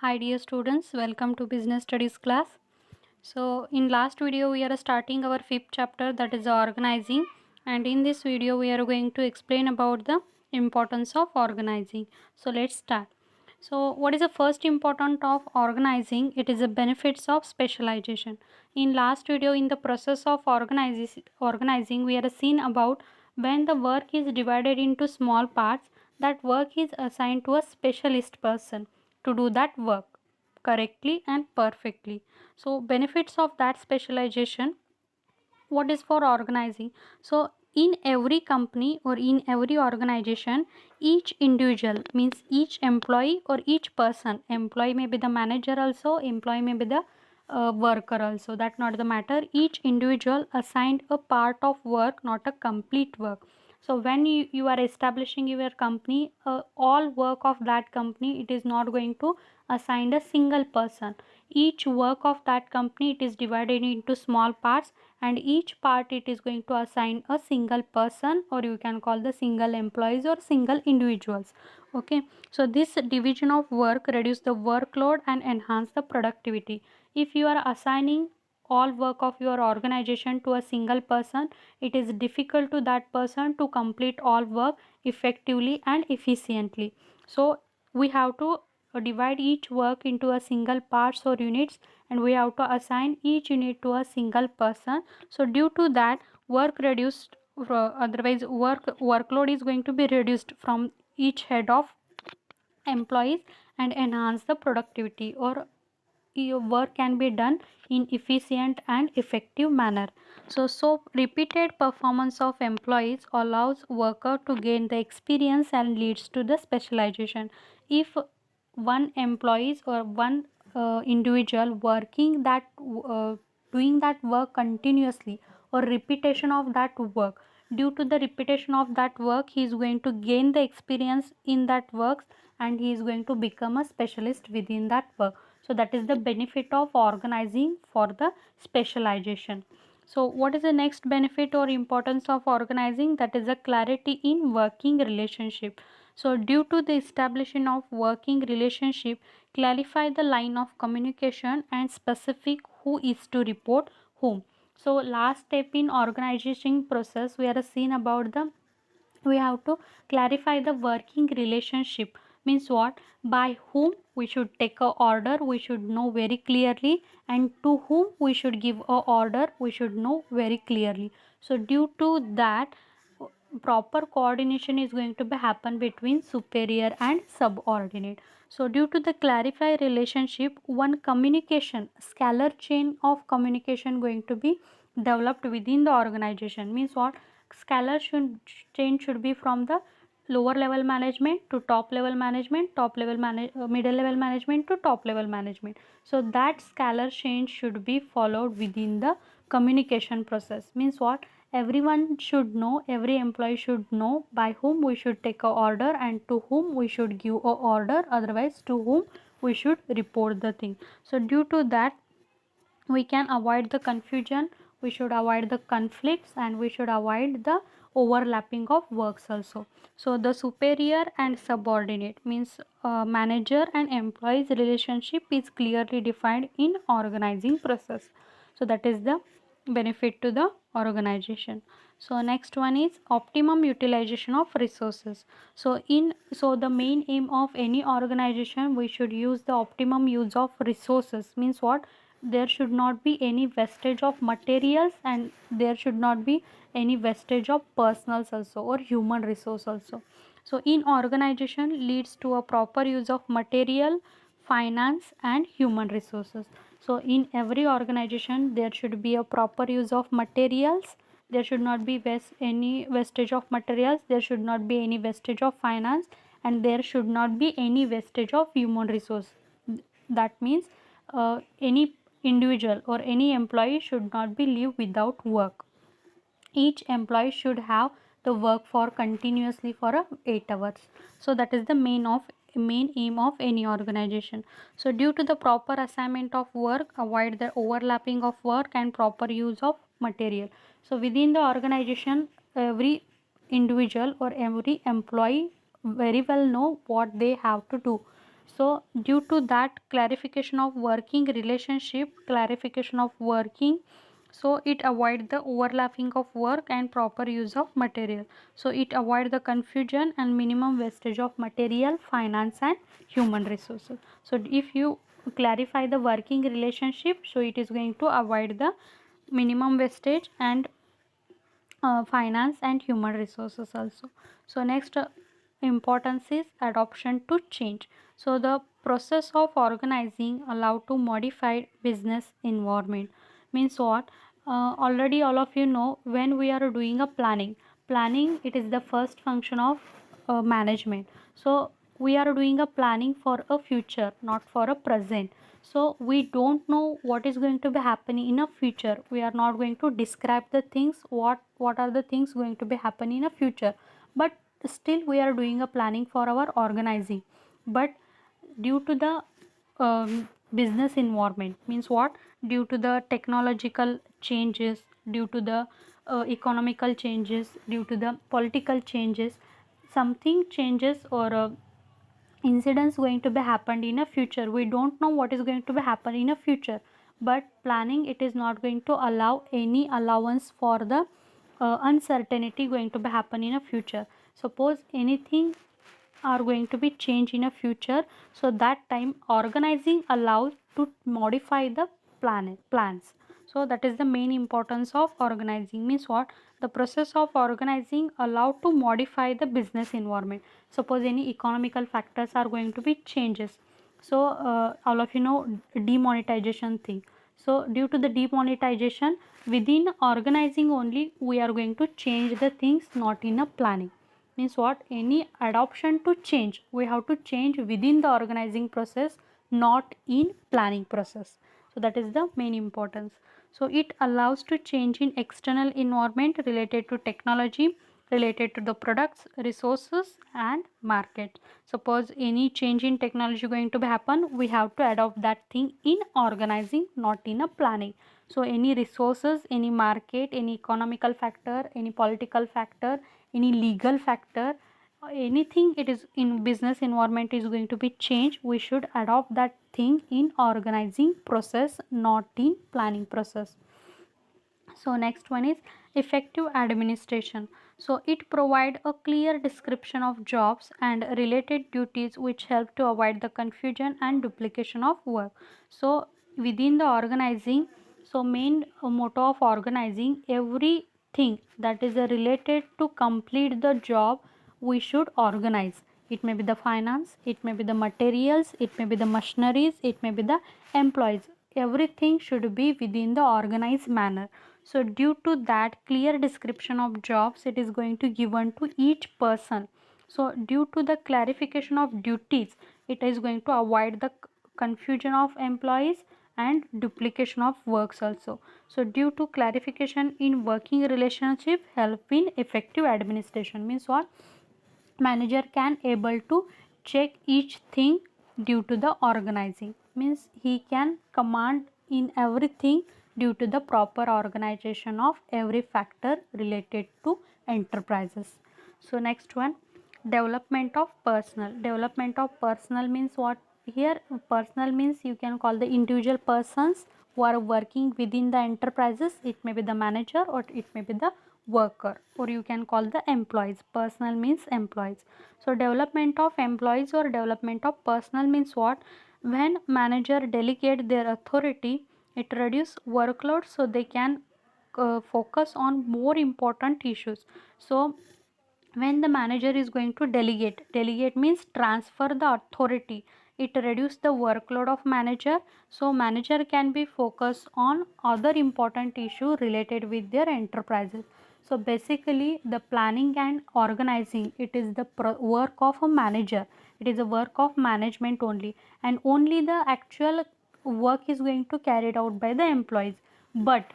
Hi dear students, welcome to business studies class. So in last video we are starting our fifth chapter, that is organizing, and in this video we are going to explain about the importance of organizing. So let's start. So what is the first important of organizing? It is the benefits of specialization. In last video, in the process of organizing we are seen about when the work is divided into small parts, that work is assigned to a specialist person to do that work correctly and perfectly. So benefits of that specialization. What is for organizing? So in every company or in every organization, each individual means each employee or each person, employee may be the manager also, employee may be the worker also, that not the matter, each individual assigned a part of work, not a complete work. So when you are establishing your company, all work of that company, it is not going to assign a single person. Each work of that company, it is divided into small parts, and each part it is going to assign a single person, or you can call the single employees or single individuals. Okay, so this division of work reduce the workload and enhance the productivity. If you are assigning all work of your organization to a single person, it is difficult to that person to complete all work effectively and efficiently. So we have to divide each work into a single parts or units, and we have to assign each unit to a single person. So due to that, work reduced, otherwise workload is going to be reduced from each head of employees, and enhance the productivity, or your work can be done in efficient and effective manner. So repeated performance of employees allows worker to gain the experience and leads to the specialization. If one employees or one individual working that doing that work continuously, or repetition of that work, due to the repetition of that work he is going to gain the experience in that works, and he is going to become a specialist within that work. So that is the benefit of organizing for the specialization. So what is the next benefit or importance of organizing? That is a clarity in working relationship. So due to the establishing of working relationship, clarify the line of communication and specific who is to report whom. So last step in organization process, we are seen about the, we have to clarify the working relationship. Means what? By whom we should take a order, we should know very clearly, and to whom we should give a order, we should know very clearly. So due to that, proper coordination is going to be happen between superior and subordinate. So due to the clarify relationship, one communication scalar chain of communication going to be developed within the organization. Means what? Scalar should chain should be from the lower level management to top level management, middle level management to top level management. So that scalar chain should be followed within the communication process. Means what? Everyone should know, every employee should know by whom we should take a order and to whom we should give a order, otherwise to whom we should report the thing. So due to that, we can avoid the confusion, we should avoid the conflicts, and we should avoid the overlapping of works also. So the superior and subordinate means manager and employees relationship is clearly defined in organizing process. So that is the benefit to the organization. So next one is optimum utilization of resources. So the main aim of any organization, we should use the optimum use of resources. Means what? There should not be any wastage of materials, and there should not be any wastage of personals also, or human resource also. So in organization leads to a proper use of material, finance, and human resources. So in every organization there should be a proper use of materials, there should not be any wastage of materials, there should not be any wastage of finance, and there should not be any wastage of human resource. That means any individual or any employee should not be leave without work. Each employee should have the work for continuously for 8 hours. So that is the main aim of any organization. So due to the proper assignment of work, avoid the overlapping of work and proper use of material. So within the organization, every individual or every employee very well know what they have to do. So due to that clarification of working relationship, clarification of working, so it avoid the overlapping of work and proper use of material. So it avoid the confusion and minimum wastage of material, finance and human resources. So if you clarify the working relationship, so it is going to avoid the minimum wastage and finance and human resources also. So next importance is adoption to change. So the process of organizing allow to modified business environment means what? Already all of you know, when we are doing a planning it is the first function of management. So we are doing a planning for a future, not for a present. So we don't know what is going to be happening in a future. We are not going to describe the things, what are the things going to be happening in a future, but still we are doing a planning for our organizing. But due to the business environment means what, due to the technological changes, due to the economical changes, due to the political changes, something changes or incidents going to be happened in a future. We don't know what is going to be happen in a future, but planning it is not going to allow any allowance for the uncertainty going to be happen in a future. Suppose anything are going to be changed in a future, so that time organizing allows to modify the plans. So that is the main importance of organizing means what, the process of organizing allow to modify the business environment. Suppose any economical factors are going to be changes. So all of you know demonetization thing. So due to the demonetization, within organizing only we are going to change the things, not in a planning. Means what, any adoption to change we have to change within the organizing process, not in planning process. So that is the main importance. So it allows to change in external environment related to technology, related to the products, resources and market. Suppose any change in technology going to happen, we have to adopt that thing in organizing, not in a planning. So any resources, any market, any economical factor, any political factor, any legal factor, anything it is in business environment is going to be changed, we should adopt that thing in organizing process, not in planning process. So next one is effective administration. So it provide a clear description of jobs and related duties which help to avoid the confusion and duplication of work. So within the organizing, so main motto of organizing, everything that is related to complete the job we should organize. It may be the finance, it may be the materials, it may be the machineries, it may be the employees. Everything should be within the organized manner. So due to that clear description of jobs, it is going to given to each person. So due to the clarification of duties, it is going to avoid the confusion of employees and duplication of works also. So due to clarification in working relationship, help in effective administration means what, manager can able to check each thing due to the organizing, means he can command in everything due to the proper organization of every factor related to enterprises. So next one, development of personnel. Development of personnel means what, here personnel means you can call the individual persons who are working within the enterprises. It may be the manager or it may be the worker, or you can call the employees. Personnel means employees. So development of employees or development of personnel means what, when manager delegate their authority, it reduce workload so they can focus on more important issues. So when the manager is going to delegate means transfer the authority, it reduce the workload of manager, so manager can be focused on other important issue related with their enterprises. So basically the planning and organizing, it is the work of a manager, it is a work of management only, and only the actual work is going to carried out by the employees. But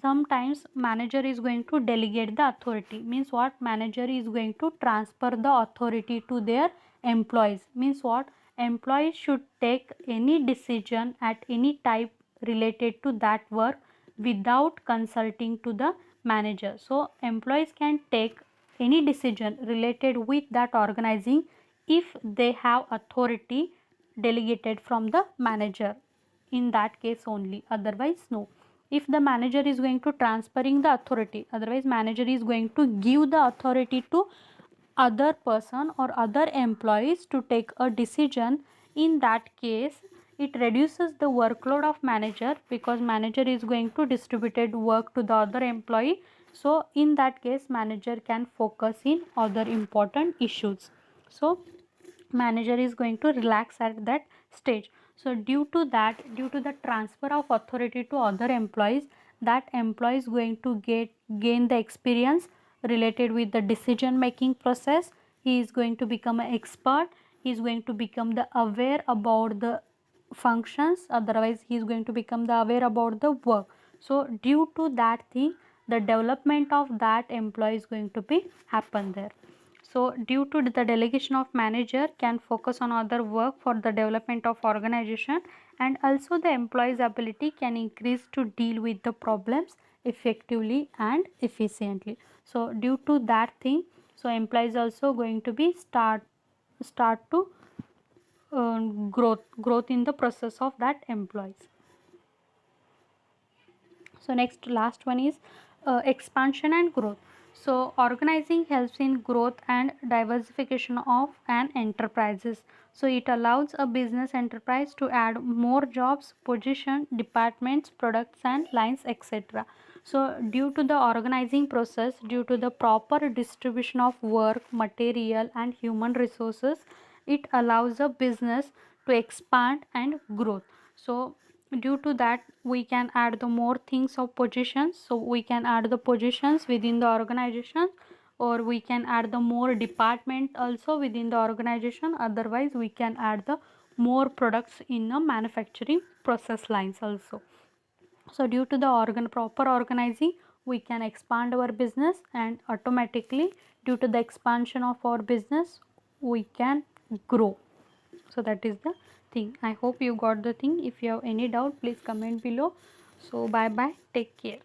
sometimes manager is going to delegate the authority, means what, manager is going to transfer the authority to their employees, means what, employees should take any decision at any type related to that work without consulting to the manager. So employees can take any decision related with that organizing if they have authority delegated from the manager. In that case only, otherwise no. If the manager is going to transferring the authority, otherwise manager is going to give the authority to other person or other employees to take a decision. In that case, it reduces the workload of manager, because manager is going to distribute work to the other employee. So in that case, manager can focus in other important issues. So manager is going to relax at that stage. So due to the transfer of authority to other employees, that employee is going to gain the experience related with the decision making process. He is going to become an expert. He is going to become the aware about the functions, otherwise he is going to become the aware about the work. So due to that thing, the development of that employee is going to be happen there. So due to the delegation of manager can focus on other work for the development of organization, and also the employee's ability can increase to deal with the problems effectively and efficiently. So due to that thing, so employees also going to be start to growth in the process of that employees. So next, last one is expansion and growth. So organizing helps in growth and diversification of an enterprises. So it allows a business enterprise to add more jobs, position, departments, products and lines, etc. So due to the organizing process, due to the proper distribution of work, material and human resources, it allows a business to expand and grow. So due to that, we can add the more things of positions. So we can add the positions within the organization, or we can add the more department also within the organization. Otherwise we can add the more products in the manufacturing process lines also. So due to the proper organizing, we can expand our business, and automatically due to the expansion of our business, we can grow. So that is the thing. I hope you got the thing. If you have any doubt, please comment below. So bye bye, take care.